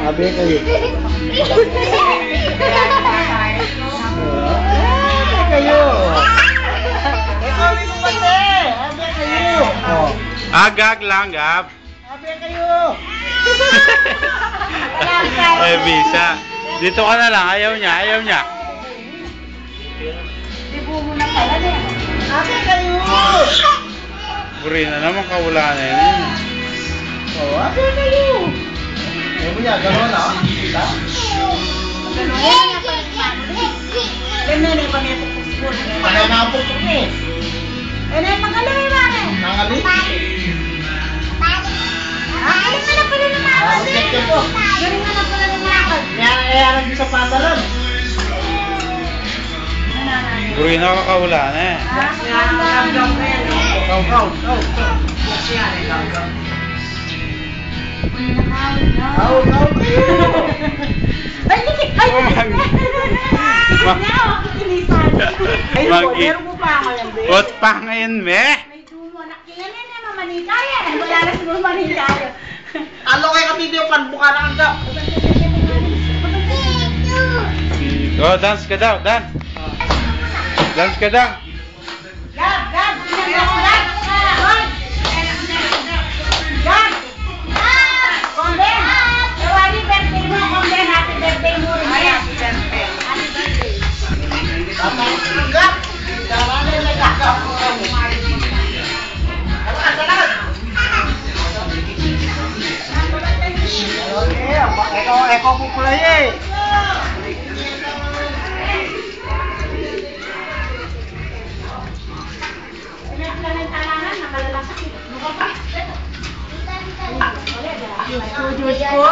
Abi kayo. Kayo. Abi ko pati. Abi kayo. Oh. Agag lang, Gab. Abi kayo. Eh, bisa. Dito ka na lang. Ayaw niya, ayaw niya. Dibo mo na pala niya. Abi kayo. Buri na naman, kawala na yun. Oh, abi kayo. Eh, mo niya, gano'n na. Kita? Ganun eh, pamaya pupuspun. Kaya na ang putok niya. Eh, na magaling yung mga. Nangali. Galing ka na pala ng mga. Check ko po. Galing ka na pala ng mga. Kaya nag sa pantalon. Buri na, kakawala na eh. Kau. Kau kayo. Ay, ay, ay! Ay, meron mo pa ako yan, babe. What pa ngayon, me? May dumo na. Yan yan, mamanika yan. Wala na siguro manika yan. Ano kayo ka video kan buka na agak. Oh, dance ka daw, dance. Dance ka daw. Gab, Gab, pinag-dance, Gab. Gab. Komben. Happy birthday mo, Komben. Happy birthday mo rin. Happy birthday. Happy birthday. Agak. Jangan na agak. Eko po pula eh. Diyos ko,